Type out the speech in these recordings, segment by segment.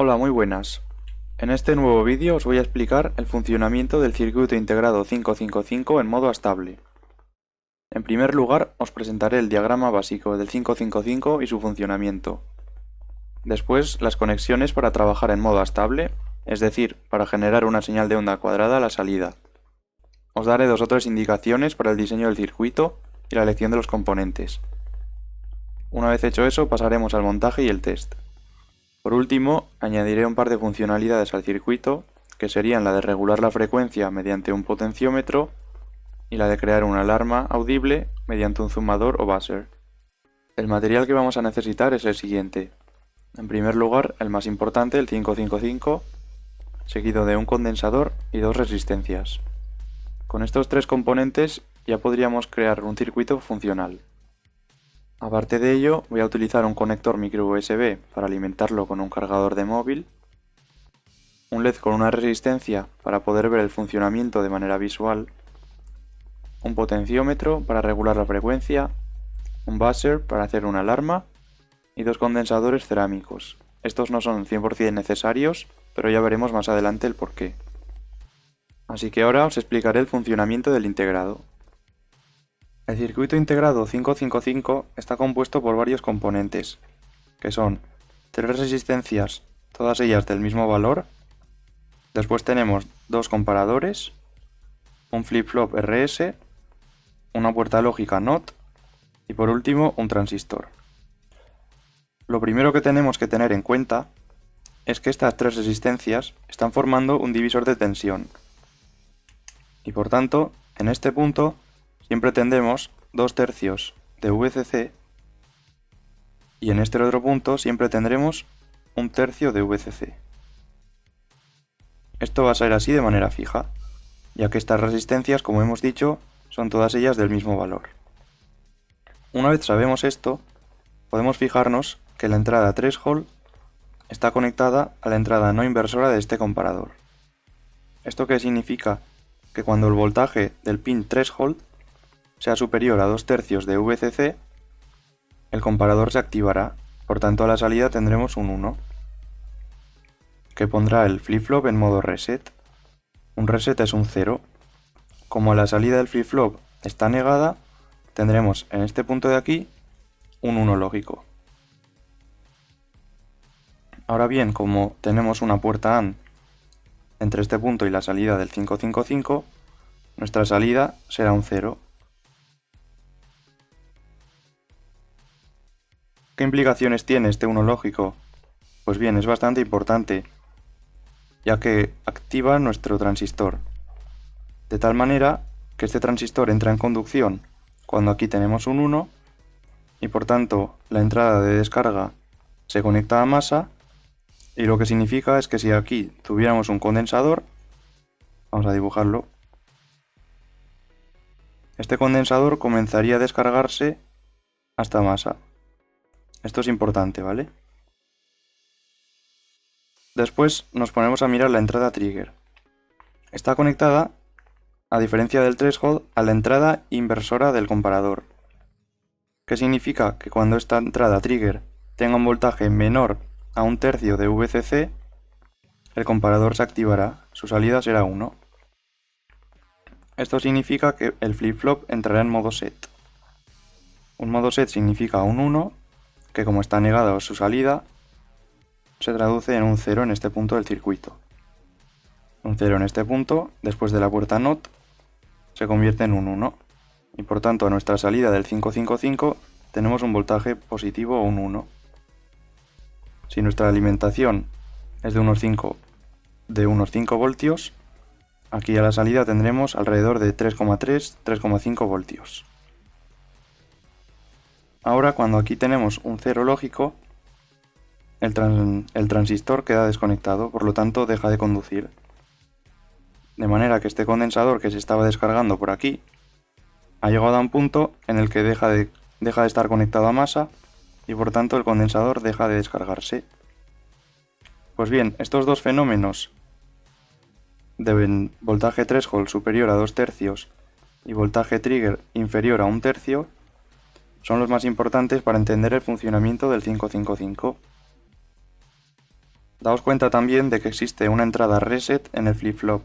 Hola, muy buenas. En este nuevo vídeo os voy a explicar el funcionamiento del circuito integrado 555 en modo estable. En primer lugar, os presentaré el diagrama básico del 555 y su funcionamiento. Después, las conexiones para trabajar en modo estable, es decir, para generar una señal de onda cuadrada a la salida. Os daré dos o tres indicaciones para el diseño del circuito y la elección de los componentes. Una vez hecho eso, pasaremos al montaje y el test. Por último, añadiré un par de funcionalidades al circuito, que serían la de regular la frecuencia mediante un potenciómetro y la de crear una alarma audible mediante un zumbador o buzzer. El material que vamos a necesitar es el siguiente. En primer lugar, el más importante, el 555, seguido de un condensador y dos resistencias. Con estos tres componentes ya podríamos crear un circuito funcional. Aparte de ello, voy a utilizar un conector micro USB para alimentarlo con un cargador de móvil, un LED con una resistencia para poder ver el funcionamiento de manera visual, un potenciómetro para regular la frecuencia, un buzzer para hacer una alarma y dos condensadores cerámicos. Estos no son 100% necesarios, pero ya veremos más adelante el porqué. Así que ahora os explicaré el funcionamiento del integrado. El circuito integrado 555 está compuesto por varios componentes, que son tres resistencias, todas ellas del mismo valor. Después tenemos dos comparadores, un flip-flop RS, una puerta lógica NOT y por último un transistor. Lo primero que tenemos que tener en cuenta es que estas tres resistencias están formando un divisor de tensión y por tanto en este punto siempre tendremos 2/3 de VCC y en este otro punto siempre tendremos 1/3 de VCC. Esto va a ser así de manera fija, ya que estas resistencias, como hemos dicho, son todas ellas del mismo valor. Una vez sabemos esto, podemos fijarnos que la entrada threshold está conectada a la entrada no inversora de este comparador. ¿Esto qué significa? Que cuando el voltaje del pin threshold sea superior a 2/3 de VCC, el comparador se activará, por tanto a la salida tendremos un 1, que pondrá el flip-flop en modo reset. Un reset es un 0. Como la salida del flip-flop está negada, tendremos en este punto de aquí un 1 lógico. Ahora bien, como tenemos una puerta AND entre este punto y la salida del 555, nuestra salida será un 0. ¿Qué implicaciones tiene este 1 lógico? Pues bien, es bastante importante, ya que activa nuestro transistor, de tal manera que este transistor entra en conducción cuando aquí tenemos un 1 y por tanto la entrada de descarga se conecta a masa, y lo que significa es que si aquí tuviéramos un condensador, vamos a dibujarlo, este condensador comenzaría a descargarse hasta masa. Esto es importante, ¿vale? Después nos ponemos a mirar la entrada trigger. Está conectada, a diferencia del threshold, a la entrada inversora del comparador. ¿Qué significa? Que cuando esta entrada trigger tenga un voltaje menor a 1/3 de VCC, el comparador se activará, su salida será 1. Esto significa que el flip-flop entrará en modo set. Un modo set significa un 1, que como está negada su salida, se traduce en un 0 en este punto del circuito. Un 0 en este punto, después de la puerta NOT, se convierte en un 1. Y por tanto a nuestra salida del 555 tenemos un voltaje positivo o un 1. Si nuestra alimentación es de unos 5 voltios, aquí a la salida tendremos alrededor de 3,5 voltios. Ahora cuando aquí tenemos un 0 lógico, el transistor queda desconectado, por lo tanto deja de conducir. De manera que este condensador que se estaba descargando por aquí ha llegado a un punto en el que deja de estar conectado a masa y por tanto el condensador deja de descargarse. Pues bien, estos dos fenómenos de voltaje threshold superior a 2/3 y voltaje trigger inferior a 1/3 son los más importantes para entender el funcionamiento del 555. Daos cuenta también de que existe una entrada reset en el flip-flop,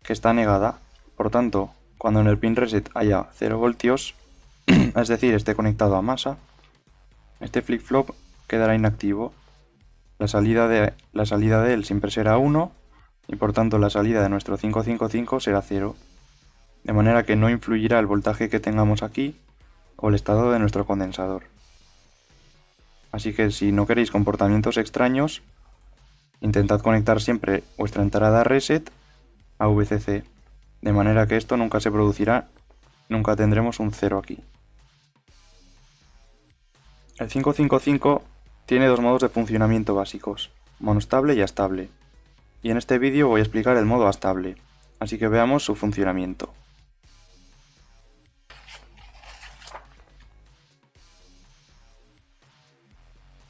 que está negada. Por tanto, cuando en el pin reset haya 0 voltios, es decir, esté conectado a masa, este flip-flop quedará inactivo. La salida de él siempre será 1 y por tanto la salida de nuestro 555 será 0, de manera que no influirá el voltaje que tengamos aquí o el estado de nuestro condensador. Así que si no queréis comportamientos extraños, intentad conectar siempre vuestra entrada reset a VCC, de manera que esto nunca se producirá, nunca tendremos un 0 aquí. El 555 tiene dos modos de funcionamiento básicos, monostable y astable, y en este vídeo voy a explicar el modo astable, así que veamos su funcionamiento.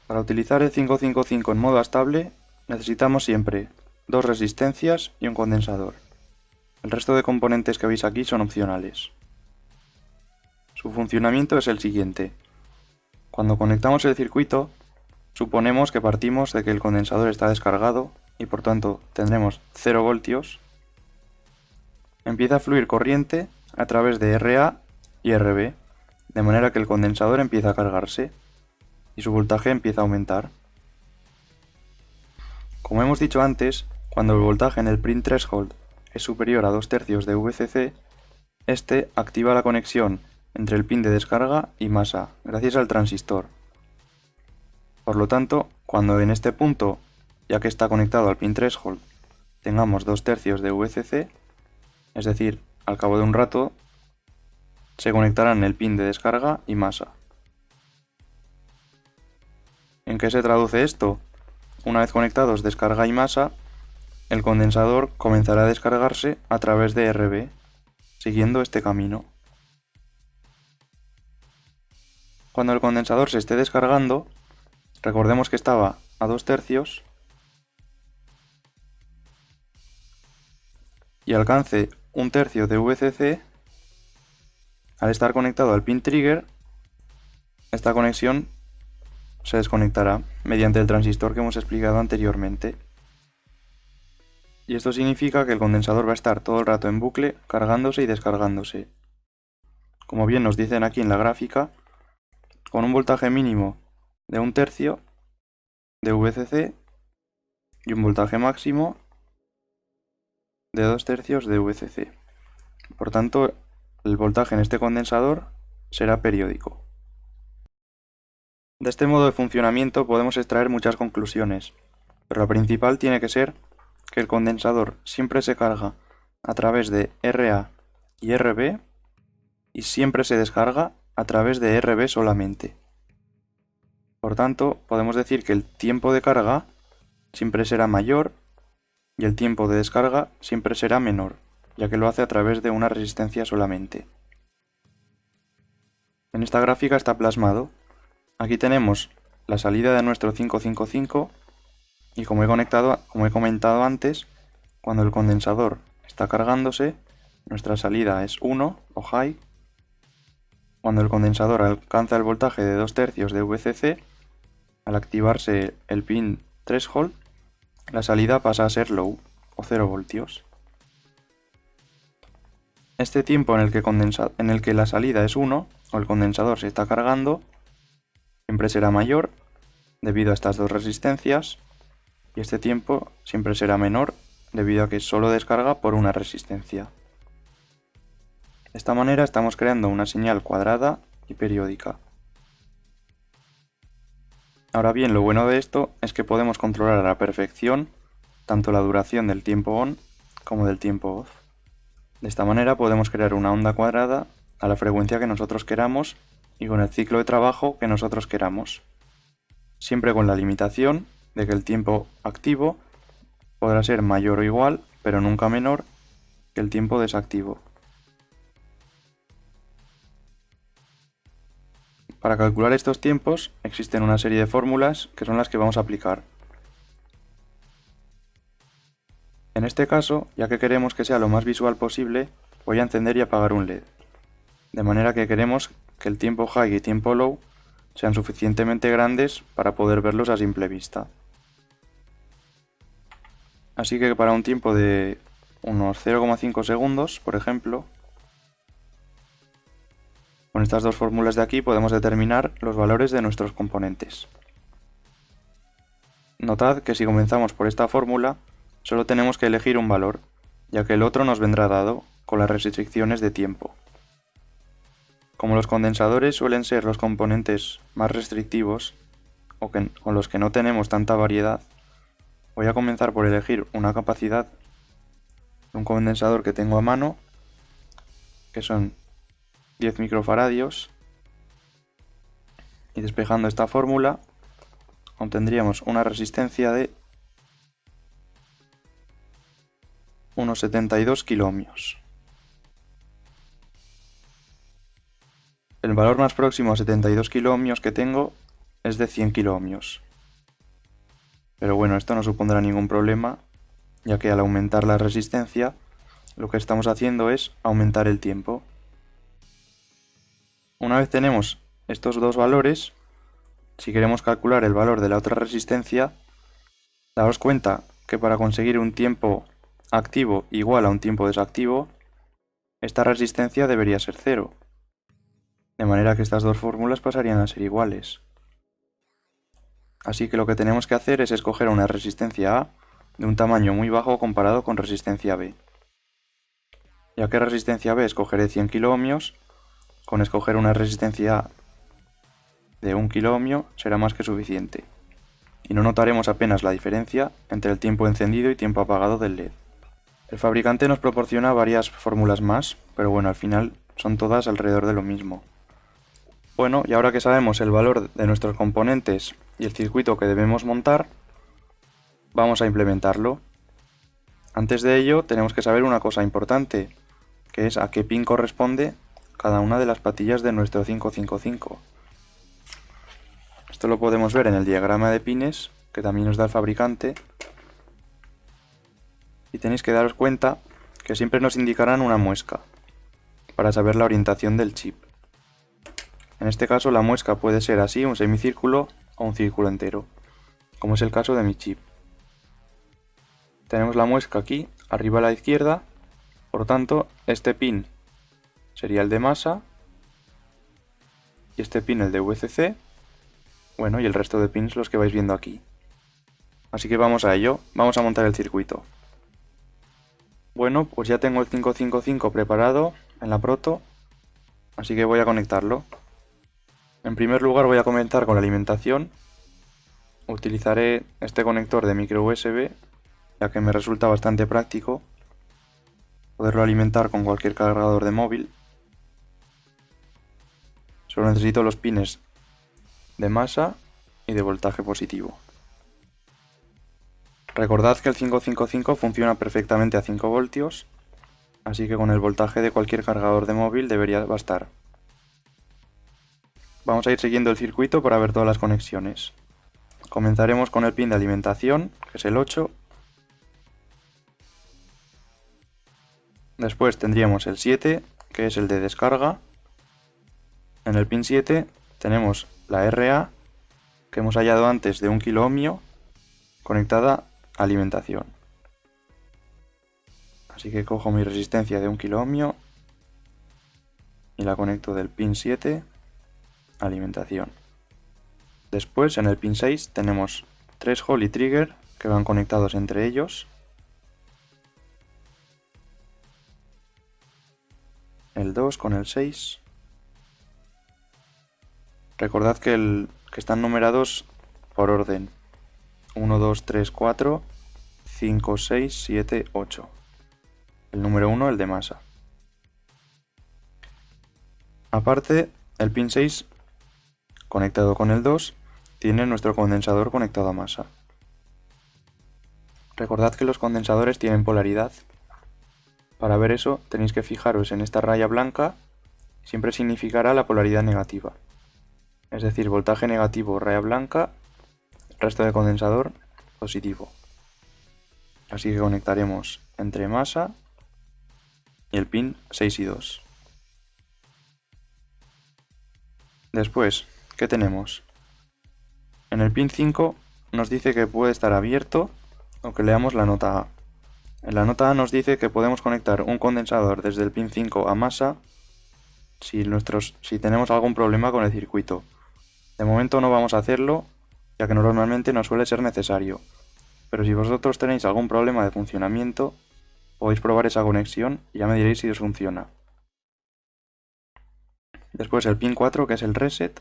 Para utilizar el 555 en modo astable necesitamos siempre dos resistencias y un condensador. El resto de componentes que veis aquí son opcionales. Su funcionamiento es el siguiente. Cuando conectamos el circuito, suponemos que partimos de que el condensador está descargado y por tanto tendremos 0 voltios. Empieza a fluir corriente a través de RA y RB, de manera que el condensador empieza a cargarse y su voltaje empieza a aumentar. Como hemos dicho antes, cuando el voltaje en el pin threshold es superior a 2/3 de VCC, este activa la conexión entre el pin de descarga y masa, gracias al transistor. Por lo tanto, cuando en este punto, ya que está conectado al pin threshold, tengamos 2/3 de VCC, es decir, al cabo de un rato, se conectarán el pin de descarga y masa. ¿En qué se traduce esto? Una vez conectados descarga y masa, el condensador comenzará a descargarse a través de RB, siguiendo este camino. Cuando el condensador se esté descargando, recordemos que estaba a 2/3 y alcance 1/3 de VCC, al estar conectado al pin trigger, esta conexión se desconectará mediante el transistor que hemos explicado anteriormente. Y esto significa que el condensador va a estar todo el rato en bucle, cargándose y descargándose. Como bien nos dicen aquí en la gráfica, con un voltaje mínimo de 1/3 de VCC y un voltaje máximo de 2/3 de VCC. Por tanto, el voltaje en este condensador será periódico. De este modo de funcionamiento podemos extraer muchas conclusiones, pero la principal tiene que ser que el condensador siempre se carga a través de RA y RB y siempre se descarga a través de RB solamente. Por tanto, podemos decir que el tiempo de carga siempre será mayor y el tiempo de descarga siempre será menor, ya que lo hace a través de una resistencia solamente. En esta gráfica está plasmado. Aquí tenemos la salida de nuestro 555 y como he comentado antes, cuando el condensador está cargándose, nuestra salida es 1 o high. Cuando el condensador alcanza el voltaje de 2/3 de VCC, al activarse el pin threshold, la salida pasa a ser low o 0 voltios. Este tiempo en el que la salida es 1 o el condensador se está cargando siempre será mayor debido a estas dos resistencias y este tiempo siempre será menor debido a que solo descarga por una resistencia. De esta manera estamos creando una señal cuadrada y periódica. Ahora bien, lo bueno de esto es que podemos controlar a la perfección tanto la duración del tiempo on como del tiempo off. De esta manera podemos crear una onda cuadrada a la frecuencia que nosotros queramos y con el ciclo de trabajo que nosotros queramos, siempre con la limitación de que el tiempo activo podrá ser mayor o igual, pero nunca menor que el tiempo desactivo. Para calcular estos tiempos existen una serie de fórmulas que son las que vamos a aplicar. En este caso, ya que queremos que sea lo más visual posible, voy a encender y apagar un LED, de manera que queremos que el tiempo high y tiempo low sean suficientemente grandes para poder verlos a simple vista. Así que para un tiempo de unos 0,5 segundos, por ejemplo, con estas dos fórmulas de aquí podemos determinar los valores de nuestros componentes. Notad que si comenzamos por esta fórmula, solo tenemos que elegir un valor, ya que el otro nos vendrá dado con las restricciones de tiempo. Como los condensadores suelen ser los componentes más restrictivos, o con los que no tenemos tanta variedad, voy a comenzar por elegir una capacidad de un condensador que tengo a mano, que son 10 microfaradios, y despejando esta fórmula obtendríamos una resistencia de unos 72 kiloohmios. El valor más próximo a 72 kiloohmios que tengo es de 100 kiloohmios. Pero bueno, esto no supondrá ningún problema, ya que al aumentar la resistencia, lo que estamos haciendo es aumentar el tiempo. Una vez tenemos estos dos valores, si queremos calcular el valor de la otra resistencia, daos cuenta que para conseguir un tiempo activo igual a un tiempo desactivo, esta resistencia debería ser 0. De manera que estas dos fórmulas pasarían a ser iguales. Así que lo que tenemos que hacer es escoger una resistencia A de un tamaño muy bajo comparado con resistencia B. Ya que resistencia B escogeré 100 kiloohmios, con escoger una resistencia A de 1 kiloohmio será más que suficiente. Y no notaremos apenas la diferencia entre el tiempo encendido y tiempo apagado del LED. El fabricante nos proporciona varias fórmulas más, pero bueno, al final son todas alrededor de lo mismo. Bueno, y ahora que sabemos el valor de nuestros componentes y el circuito que debemos montar, vamos a implementarlo. Antes de ello tenemos que saber una cosa importante, que es a qué pin corresponde cada una de las patillas de nuestro 555. Esto lo podemos ver en el diagrama de pines, que también nos da el fabricante. Y tenéis que daros cuenta que siempre nos indicarán una muesca, para saber la orientación del chip. En este caso la muesca puede ser así, un semicírculo o un círculo entero, como es el caso de mi chip. Tenemos la muesca aquí, arriba a la izquierda, por tanto este pin sería el de masa, y este pin el de VCC, bueno, y el resto de pins los que vais viendo aquí. Así que vamos a ello, vamos a montar el circuito. Bueno, pues ya tengo el 555 preparado en la proto, así que voy a conectarlo. En primer lugar voy a comenzar con la alimentación. Utilizaré este conector de micro USB, ya que me resulta bastante práctico poderlo alimentar con cualquier cargador de móvil. Solo necesito los pines de masa y de voltaje positivo. Recordad que el 555 funciona perfectamente a 5 voltios, así que con el voltaje de cualquier cargador de móvil debería bastar. Vamos a ir siguiendo el circuito para ver todas las conexiones. Comenzaremos con el pin de alimentación, que es el 8. Después tendríamos el 7, que es el de descarga. En el pin 7 tenemos la RA, que hemos hallado antes de 1 kiloohmio, conectada a alimentación. Así que cojo mi resistencia de 1 kiloohmio y la conecto del pin 7 a alimentación. Después en el pin 6 tenemos 3 Holy Trigger que van conectados entre ellos. El 2 con el 6. Recordad que están numerados por orden. 1, 2, 3, 4, 5, 6, 7, 8. El número 1 el de masa. Aparte, el pin 6 conectado con el 2 tiene nuestro condensador conectado a masa. Recordad que los condensadores tienen polaridad. Para ver eso tenéis que fijaros en esta raya blanca, siempre significará la polaridad negativa. Es decir, voltaje negativo, raya blanca, resto de condensador positivo. Así que conectaremos entre masa y el pin 6 y 2. Después, ¿qué tenemos? En el pin 5 nos dice que puede estar abierto o que leamos la nota A. En la nota A nos dice que podemos conectar un condensador desde el pin 5 a masa si tenemos algún problema con el circuito. De momento no vamos a hacerlo, ya que normalmente no suele ser necesario. Pero si vosotros tenéis algún problema de funcionamiento, podéis probar esa conexión y ya me diréis si os funciona. Después el pin 4, que es el reset.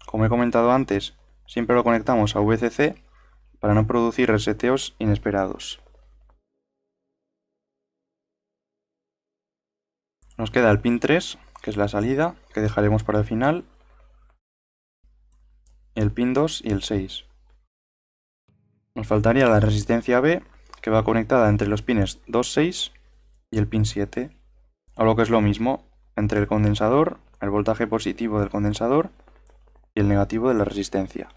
Como he comentado antes, siempre lo conectamos a VCC para no producir reseteos inesperados. Nos queda el pin 3, que es la salida, que dejaremos para el final, el pin 2 y el 6. Nos faltaría la resistencia B, que va conectada entre los pines 2, 6 y el pin 7, o lo que es lo mismo, entre el condensador, el voltaje positivo del condensador y el negativo de la resistencia.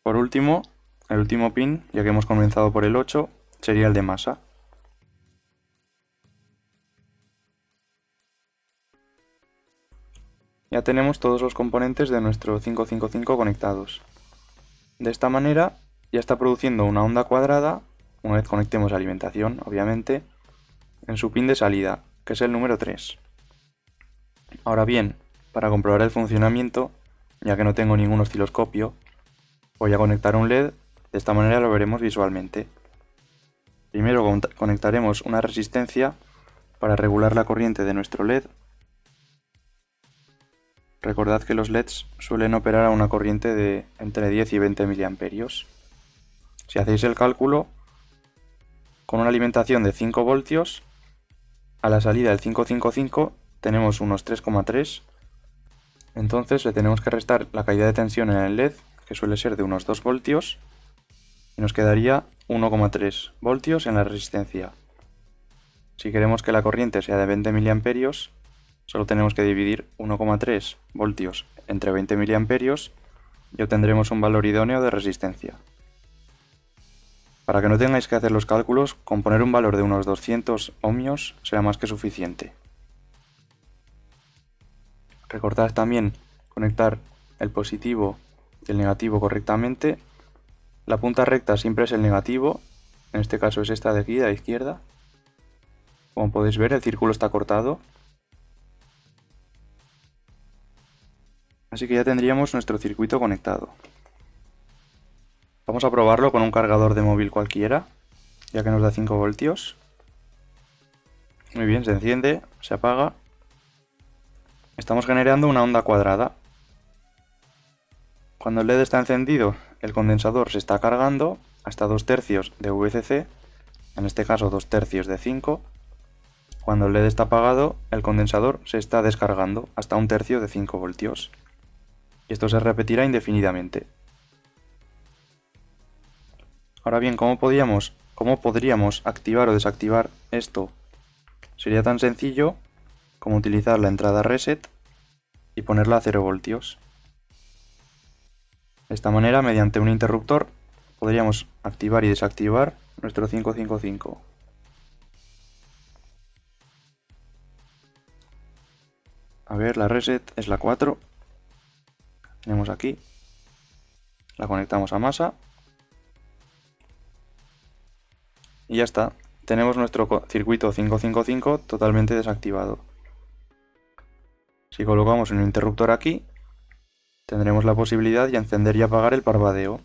Por último, el último pin, ya que hemos comenzado por el 8, sería el de masa. Ya tenemos todos los componentes de nuestro 555 conectados. De esta manera ya está produciendo una onda cuadrada, una vez conectemos la alimentación, obviamente, en su pin de salida, que es el número 3. Ahora bien, para comprobar el funcionamiento, ya que no tengo ningún osciloscopio, voy a conectar un LED, de esta manera lo veremos visualmente. Primero conectaremos una resistencia para regular la corriente de nuestro LED. Recordad que los LEDs suelen operar a una corriente de entre 10 y 20 mA. Si hacéis el cálculo, con una alimentación de 5 voltios, a la salida del 555 tenemos unos 3,3. Entonces le tenemos que restar la caída de tensión en el LED, que suele ser de unos 2 voltios, y nos quedaría 1,3 voltios en la resistencia. Si queremos que la corriente sea de 20 mA, solo tenemos que dividir 1,3 voltios entre 20 mA y obtendremos un valor idóneo de resistencia. Para que no tengáis que hacer los cálculos, con poner un valor de unos 200 ohmios será más que suficiente. Recordad también conectar el positivo y el negativo correctamente. La punta recta siempre es el negativo, en este caso es esta de aquí, de la izquierda. Como podéis ver, el círculo está cortado. Así que ya tendríamos nuestro circuito conectado. Vamos a probarlo con un cargador de móvil cualquiera, ya que nos da 5 voltios. Muy bien, se enciende, se apaga. Estamos generando una onda cuadrada. Cuando el LED está encendido, el condensador se está cargando hasta 2/3 de VCC, en este caso 2/3 de 5. Cuando el LED está apagado, el condensador se está descargando hasta 1/3 de 5 voltios. Y esto se repetirá indefinidamente. Ahora bien, ¿cómo podríamos activar o desactivar esto? Sería tan sencillo como utilizar la entrada reset y ponerla a 0 voltios. De esta manera, mediante un interruptor, podríamos activar y desactivar nuestro 555. A ver, la reset es la 4. Tenemos aquí. La conectamos a masa. Y ya está. Tenemos nuestro circuito 555 totalmente desactivado. Si colocamos un interruptor aquí, tendremos la posibilidad de encender y apagar el parpadeo.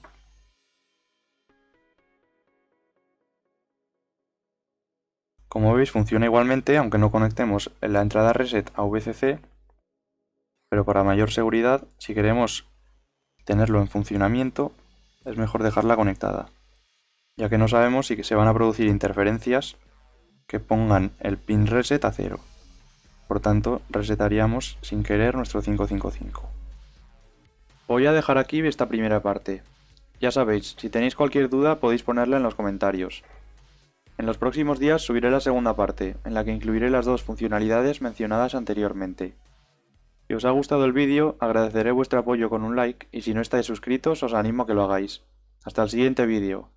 Como veis, funciona igualmente aunque no conectemos la entrada reset a VCC, pero para mayor seguridad, si queremos tenerlo en funcionamiento, es mejor dejarla conectada, ya que no sabemos si se van a producir interferencias que pongan el pin reset a 0. Por tanto, resetaríamos sin querer nuestro 555. Voy a dejar aquí esta primera parte. Ya sabéis, si tenéis cualquier duda podéis ponerla en los comentarios. En los próximos días subiré la segunda parte, en la que incluiré las dos funcionalidades mencionadas anteriormente. Si os ha gustado el vídeo, agradeceré vuestro apoyo con un like y si no estáis suscritos os animo a que lo hagáis. Hasta el siguiente vídeo.